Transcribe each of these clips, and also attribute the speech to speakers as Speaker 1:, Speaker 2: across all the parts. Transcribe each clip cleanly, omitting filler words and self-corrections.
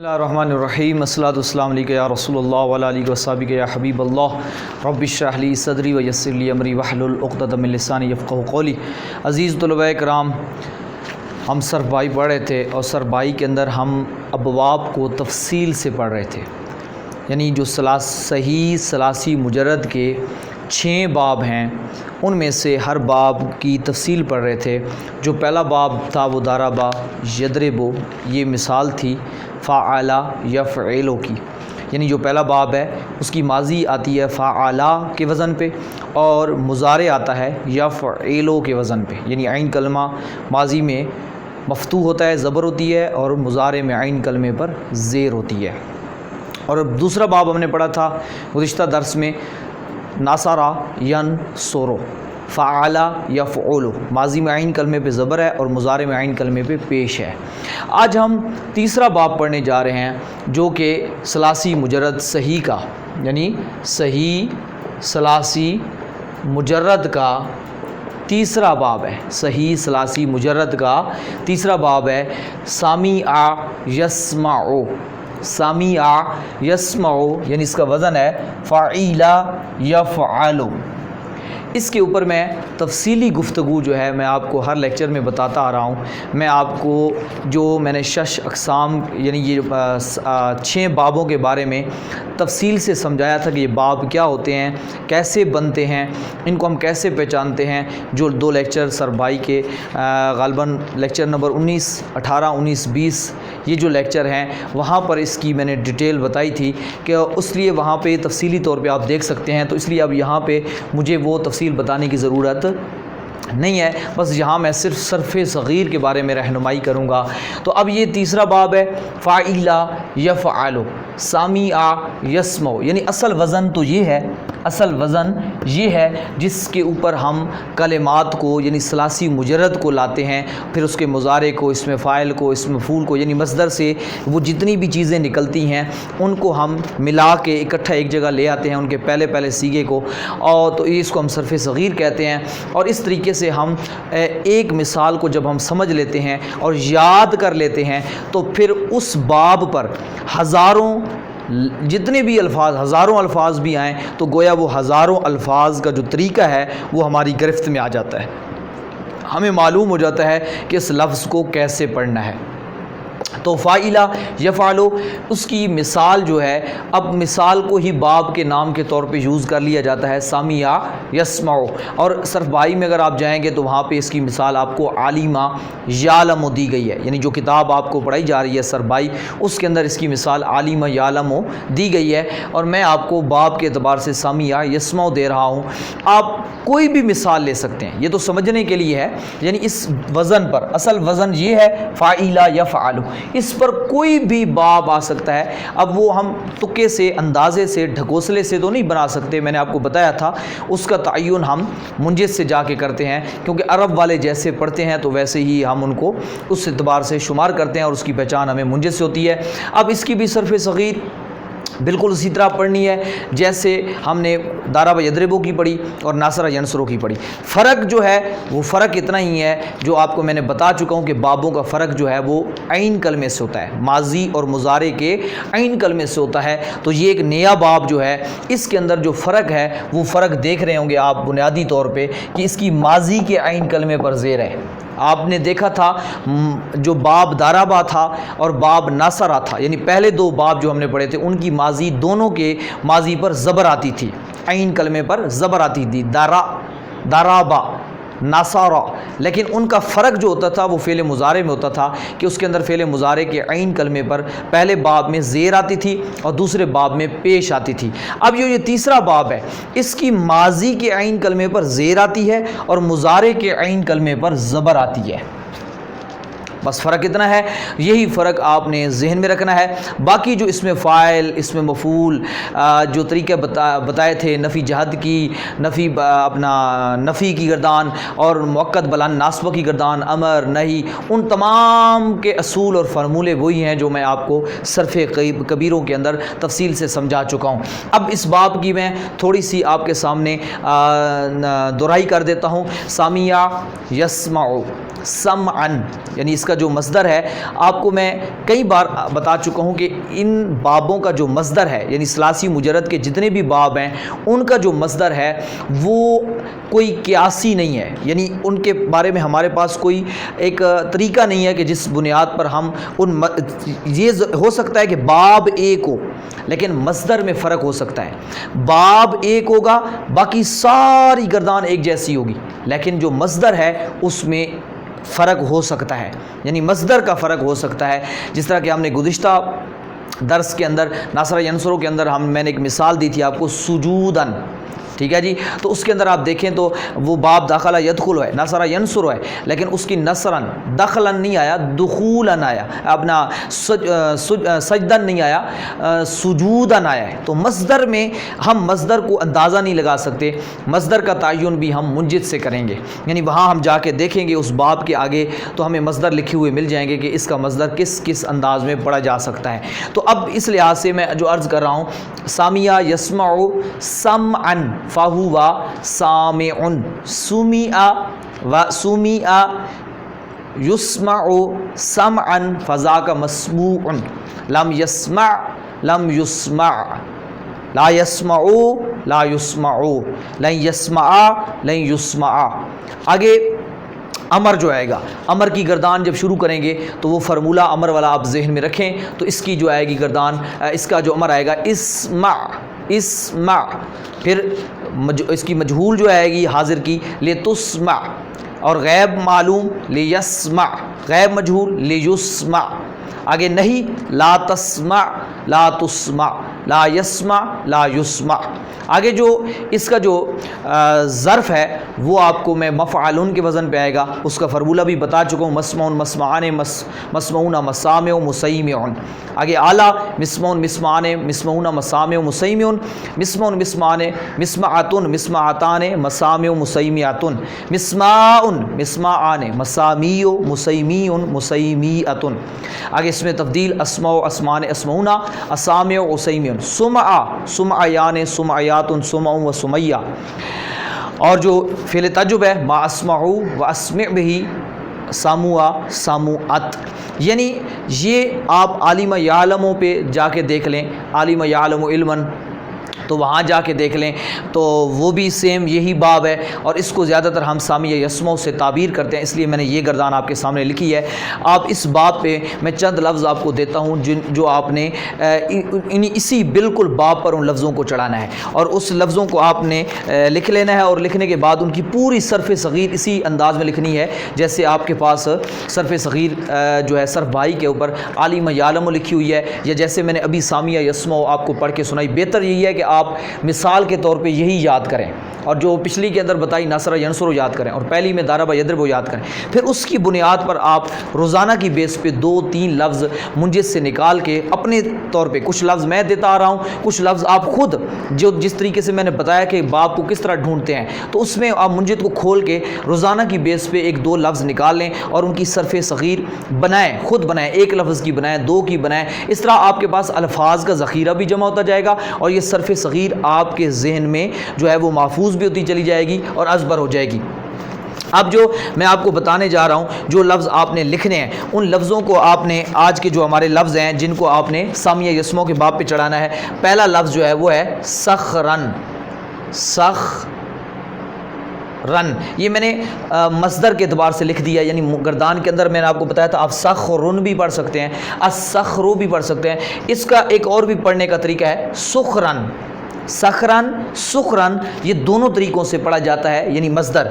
Speaker 1: بسم اللہ الرحمن الرحیم الصلاۃ والسلام علیک یا رسول اللہ وعلی آلہ وصحبہ یا حبیب اللہ رب اشرح لی صدری ویسر لی امری واحلل عقدۃ من لسانی یفقہوا قولی۔ عزیز طلباء کرام، ہم صرف بائی پڑھ رہے تھے اور صرف بائی کے اندر ہم ابواب کو تفصیل سے پڑھ رہے تھے، یعنی جو صحیح ثلاثی مجرد کے 6 باب ہیں ان میں سے ہر باب کی تفصیل پڑھ رہے تھے۔ جو پہلا باب تھا وہ ضربا یضربو، یہ مثال تھی فعل یفعل کی، یعنی جو پہلا باب ہے اس کی ماضی آتی ہے فعل کے وزن پہ اور مضارع آتا ہے یفعل کے وزن پہ، یعنی عین کلمہ ماضی میں مفتوح ہوتا ہے، زبر ہوتی ہے، اور مضارع میں عین کلمے پر زیر ہوتی ہے۔ اور دوسرا باب ہم نے پڑھا تھا گزشتہ درس میں ناصرہ ینصرو، فعل یفعل، ماضی میں عین کلمے پہ زبر ہے اور مضارع میں عین کلمے پہ پیش ہے۔ آج ہم تیسرا باب پڑھنے جا رہے ہیں جو کہ ثلاثی مجرد صحیح کا، یعنی صحیح ثلاثی مجرد کا تیسرا باب ہے۔ صحیح ثلاثی مجرد کا تیسرا باب ہے سامع یسمع، سامع یسمع، یعنی اس کا وزن ہے فعیل یفعل۔ اس کے اوپر میں تفصیلی گفتگو جو ہے میں آپ کو ہر لیکچر میں بتاتا آ رہا ہوں۔ میں آپ کو جو میں نے 6 اقسام یعنی یہ 6 بابوں کے بارے میں تفصیل سے سمجھایا تھا کہ یہ باب کیا ہوتے ہیں، کیسے بنتے ہیں، ان کو ہم کیسے پہچانتے ہیں۔ جو 2 لیکچر سر بائی کے غالباً لیکچر نمبر 19، 18، 19، 20 یہ جو لیکچر ہیں وہاں پر اس کی میں نے ڈیٹیل بتائی تھی کہ اس لیے وہاں پہ تفصیلی طور پہ آپ دیکھ سکتے ہیں، تو اس لیے اب یہاں پہ مجھے وہ تفصیل بتانے کی ضرورت نہیں ہے، بس یہاں میں صرف صرف صغیر کے بارے میں رہنمائی کروں گا۔ تو اب یہ تیسرا باب ہے فاعل یفعل، سامع یسمع، یعنی اصل وزن تو یہ ہے، اصل وزن یہ ہے جس کے اوپر ہم کلمات کو یعنی ثلاثی مجرد کو لاتے ہیں، پھر اس کے مضارع کو، اسم فاعل کو، اسم مفعول کو، یعنی مصدر سے وہ جتنی بھی چیزیں نکلتی ہیں ان کو ہم ملا کے اکٹھا ایک جگہ لے آتے ہیں، ان کے پہلے پہلے سیغے کو، اور تو اس کو ہم صرف صغیر کہتے ہیں۔ اور اس طریقے سے ہم ایک مثال کو جب ہم سمجھ لیتے ہیں اور یاد کر لیتے ہیں تو پھر اس باب پر ہزاروں جتنے بھی الفاظ، ہزاروں الفاظ بھی آئیں تو گویا وہ ہزاروں الفاظ کا جو طریقہ ہے وہ ہماری گرفت میں آ جاتا ہے، ہمیں معلوم ہو جاتا ہے کہ اس لفظ کو کیسے پڑھنا ہے۔ تو فاعل یفعل اس کی مثال جو ہے، اب مثال کو ہی باب کے نام کے طور پہ یوز کر لیا جاتا ہے، سامع یسمع۔ اور صرف بائی میں اگر آپ جائیں گے تو وہاں پہ اس کی مثال آپ کو عالم یعلم دی گئی ہے، یعنی جو کتاب آپ کو پڑھائی جا رہی ہے صرف بائی اس کے اندر اس کی مثال عالم یعلم دی گئی ہے، اور میں آپ کو باب کے اعتبار سے سامع یسمع دے رہا ہوں۔ آپ کوئی بھی مثال لے سکتے ہیں، یہ تو سمجھنے کے لیے ہے، یعنی اس وزن پر اصل وزن یہ ہے فاعل یفعل، اس پر کوئی بھی باب آ سکتا ہے۔ اب وہ ہم تکے سے، اندازے سے، ڈھکوسلے سے تو نہیں بنا سکتے، میں نے آپ کو بتایا تھا اس کا تعین ہم منجد سے جا کے کرتے ہیں، کیونکہ عرب والے جیسے پڑھتے ہیں تو ویسے ہی ہم ان کو اس اعتبار سے شمار کرتے ہیں اور اس کی پہچان ہمیں منجد سے ہوتی ہے۔ اب اس کی بھی صرف صغیر بالکل اسی طرح پڑھنی ہے جیسے ہم نے ضرب یضرب کی پڑھی اور ناصر ینصر کی پڑھی۔ فرق جو ہے وہ فرق اتنا ہی ہے جو آپ کو میں نے بتا چکا ہوں کہ بابوں کا فرق جو ہے وہ عین کلمے سے ہوتا ہے، ماضی اور مضارع کے عین کلمے سے ہوتا ہے۔ تو یہ ایک نیا باب جو ہے اس کے اندر جو فرق ہے وہ فرق دیکھ رہے ہوں گے آپ بنیادی طور پہ کہ اس کی ماضی کے عین کلمے پر زیر ہے۔ آپ نے دیکھا تھا جو باب ضربا تھا اور باب ناصرہ تھا، یعنی پہلے 2 باب جو ہم نے پڑھے تھے ان کی ماضی دونوں کے ماضی پر زبر آتی تھی، عین کلمے پر زبر آتی تھی، ضربا ناصرہ، لیکن ان کا فرق جو ہوتا تھا وہ فعل مضارع میں ہوتا تھا کہ اس کے اندر فعل مضارع کے عین کلمے پر پہلے باب میں زیر آتی تھی اور دوسرے باب میں پیش آتی تھی۔ اب یہ تیسرا باب ہے اس کی ماضی کے عین کلمے پر زیر آتی ہے اور مضارع کے عین کلمے پر زبر آتی ہے، بس فرق اتنا ہے، یہی فرق آپ نے ذہن میں رکھنا ہے۔ باقی جو اسم فاعل، اسم مفعول جو طریقے بتائے تھے، نفی جہد کی، نفی کی گردان اور مؤکد بلان ناصبہ کی گردان، امر نہی، ان تمام کے اصول اور فارمولے وہی ہیں جو میں آپ کو صرف کبیروں کے اندر تفصیل سے سمجھا چکا ہوں۔ اب اس باب کی میں تھوڑی سی آپ کے سامنے دہرائی کر دیتا ہوں۔ سامع یسمع، سمعن، یعنی اس کا کا جو مصدر ہے آپ کو میں کئی بار بتا چکا ہوں کہ ان بابوں کا جو مصدر ہے یعنی ثلاثی مجرد کے جتنے بھی باب ہیں ان کا جو مصدر ہے وہ کوئی قیاسی نہیں ہے، یعنی ان کے بارے میں ہمارے پاس کوئی ایک طریقہ نہیں ہے کہ جس بنیاد پر ہم یہ ہو سکتا ہے کہ باب ایک ہو لیکن مصدر میں فرق ہو سکتا ہے، باب ایک ہوگا باقی ساری گردان ایک جیسی ہوگی لیکن جو مصدر ہے اس میں فرق ہو سکتا ہے، یعنی مصدر کا فرق ہو سکتا ہے۔ جس طرح کہ ہم نے گزشتہ درس کے اندر ناصر ینصرو کے اندر میں نے ایک مثال دی تھی آپ کو سجودن، ٹھیک ہے جی، تو اس کے اندر آپ دیکھیں تو وہ باب داخلہ یدخل ہے، نصر ینصر ہے، لیکن اس کی نصرن دخلن نہیں آیا، دخولن آیا، اپنا سجدن نہیں آیا، سجودن آیا ہے۔ تو مصدر میں ہم مصدر کو اندازہ نہیں لگا سکتے، مصدر کا تعین بھی ہم منجد سے کریں گے، یعنی وہاں ہم جا کے دیکھیں گے اس باب کے آگے تو ہمیں مصدر لکھے ہوئے مل جائیں گے کہ اس کا مصدر کس کس انداز میں پڑھا جا سکتا ہے۔ تو اب اس لحاظ سے میں جو عرض کر رہا ہوں، سامع یسمع سمعن فہو سامع، سمع و سمع یسمع سمعا فذاک مسموع، لم یسمع لم یسمع، لا یسمع لا یسمع، لن یسمع لن یسمع۔ آگے امر جو آئے گا، امر کی گردان جب شروع کریں گے تو وہ فرمولہ امر والا آپ ذہن میں رکھیں، تو اس کی جو آئے گی گردان، اس کا جو امر آئے گا اسمع اسمع، پھر اس کی مجہول جو آئے گی حاضر کی لتسمع، اور غیب معلوم لیسمع، غیب مجہول لیسمع۔ آگے نہیں لا تسمع لا تسمع، لا یسمع لا یسمع۔ آگے جو اس کا جو ظرف ہے وہ آپ کو میں مفعلن کے وزن پہ آئے گا، اس کا فرمولہ بھی بتا چکا ہوں، مسمعون مسمعان مسمعون مسامع مسیمع۔ آگے اعلیٰ مسمعون مسمعان مسمعون مسامع مسیمع، مسمعون مسمعان مسمعاتن مسمعاتان مسامع مسیمعاتن، مسماعن مسمعان مسامیع مسیمیع مسیمیعاتن۔ آگے اس میں تبدیل اسماء اسمان اسمعون اسامع اسیمع، سمع سمعیان سمعیات سمع و سمیہ۔ اور جو فعل تعجب ہے ما اسمع و اسمع بہ ساموا ساموعت، یعنی یہ آپ عالم یعلموں پہ جا کے دیکھ لیں، عالم یعلم علما، تو وہاں جا کے دیکھ لیں تو وہ بھی سیم یہی باب ہے، اور اس کو زیادہ تر ہم سامع یسمع سے تعبیر کرتے ہیں، اس لیے میں نے یہ گردان آپ کے سامنے لکھی ہے۔ آپ اس باب پہ میں چند لفظ آپ کو دیتا ہوں جو آپ نے اسی بالکل باب پر ان لفظوں کو چڑھانا ہے، اور اس لفظوں کو آپ نے لکھ لینا ہے، اور لکھنے کے بعد ان کی پوری صرف صغیر اسی انداز میں لکھنی ہے جیسے آپ کے پاس صرف صغیر جو ہے صرف بھائی کے اوپر عالم یعلم لکھی ہوئی ہے، یا جیسے میں نے ابھی سامع یسمع آپ کو پڑھ کے سنائی۔ بہتر یہی ہے کہ آپ مثال کے طور پہ یہی یاد کریں، اور جو پچھلی کے اندر بتائی نصر ینصر یاد کریں، اور پہلی میں ضرب یضرب یاد کریں، پھر اس کی بنیاد پر آپ روزانہ کی بیس پہ 2-3 لفظ منجد سے نکال کے اپنے طور پہ، کچھ لفظ میں دیتا آ رہا ہوں، کچھ لفظ آپ خود جو جس طریقے سے میں نے بتایا کہ باب کو کس طرح ڈھونڈتے ہیں، تو اس میں آپ منجد کو کھول کے روزانہ کی بیس پہ 1-2 لفظ نکال لیں اور ان کی صرف صغیر بنائیں، خود بنائیں، 1 لفظ کی بنائیں، 2 کی بنائیں۔ اس طرح آپ کے پاس الفاظ کا ذخیرہ بھی جمع ہوتا جائے گا، اور یہ صرف صغیر آپ کے ذہن میں جو ہے وہ محفوظ بھی ہوتی چلی جائے گی اور ازبر ہو جائے گی۔ اب جو میں آپ کو بتانے جا رہا ہوں، جو لفظ آپ نے لکھنے ہیں، ان لفظوں کو آپ نے آج کے جو ہمارے لفظ ہیں جن کو آپ نے سامع یسمع کے باب پہ چڑھانا ہے، پہلا لفظ جو ہے وہ ہے سخرن، سخرن، یہ میں نے مصدر کے اعتبار سے لکھ دیا، یعنی گردان کے اندر میں نے آپ کو بتایا تھا آپ سخرن بھی پڑھ سکتے ہیں، السخرو بھی پڑھ سکتے ہیں۔ اس کا ایک اور بھی پڑھنے کا طریقہ ہے سخرن، سخرن سخرن، یہ دونوں طریقوں سے پڑھا جاتا ہے، یعنی مصدر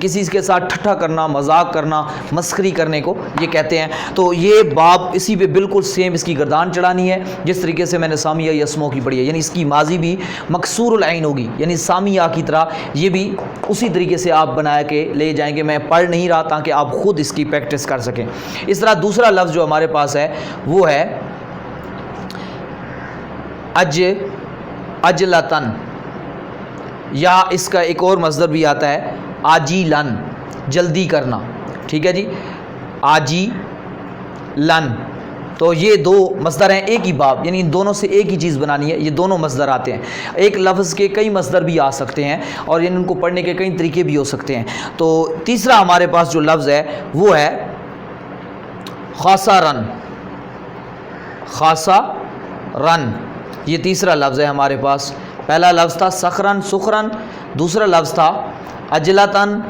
Speaker 1: کسی کے ساتھ ٹھٹھا کرنا، مذاق کرنا، مسخری کرنے کو یہ کہتے ہیں۔ تو یہ باب اسی پہ بالکل سیم اس کی گردان چڑھانی ہے جس طریقے سے میں نے سامع یسمع کی پڑھی ہے، یعنی اس کی ماضی بھی مکسور العین ہوگی، یعنی سامع کی طرح یہ بھی اسی طریقے سے آپ بنا کے لے جائیں گے۔ میں پڑھ نہیں رہا تاکہ آپ خود اس کی پریکٹس کر سکیں۔ اس طرح دوسرا لفظ جو ہمارے پاس ہے وہ ہے اجلتن، یا اس کا ایک اور مصدر بھی آتا ہے آجیلن، جلدی کرنا، ٹھیک ہے جی، آجیلن۔ تو یہ 2 مصدر ہیں ایک ہی باب، یعنی ان دونوں سے ایک ہی چیز بنانی ہے، یہ دونوں مصدر آتے ہیں۔ ایک لفظ کے کئی مصدر بھی آ سکتے ہیں، اور ان کو پڑھنے کے کئی طریقے بھی ہو سکتے ہیں۔ تو تیسرا ہمارے پاس جو لفظ ہے وہ ہے خاصا رن، خاصا رن، یہ تیسرا لفظ ہے ہمارے پاس۔ پہلا لفظ تھا سخرن سخرن، دوسرا لفظ تھا اجلتن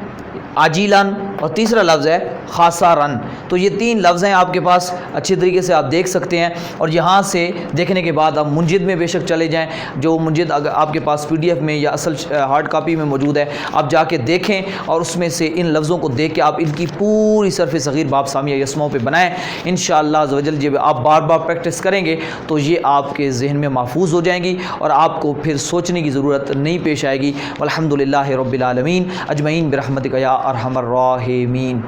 Speaker 1: عاجلن، اور تیسرا لفظ ہے خاصا رن۔ تو یہ تین لفظ ہیں آپ کے پاس، اچھی طریقے سے آپ دیکھ سکتے ہیں۔ اور یہاں سے دیکھنے کے بعد آپ منجد میں بے شک چلے جائیں، جو منجد اگر آپ کے پاس PDF میں یا اصل ہارڈ کاپی میں موجود ہے، آپ جا کے دیکھیں اور اس میں سے ان لفظوں کو دیکھ کے آپ ان کی پوری صرف صغیر باب سامیہ یسمع پہ بنائیں۔ انشاءاللہ عز و جل جب آپ بار بار پریکٹس کریں گے تو یہ آپ کے ذہن میں محفوظ ہو جائیں گی اور آپ کو پھر سوچنے کی ضرورت نہیں پیش آئے گی۔ والحمدللہ رب العالمین اجمعین برحمتک یا ارحم الراحمین۔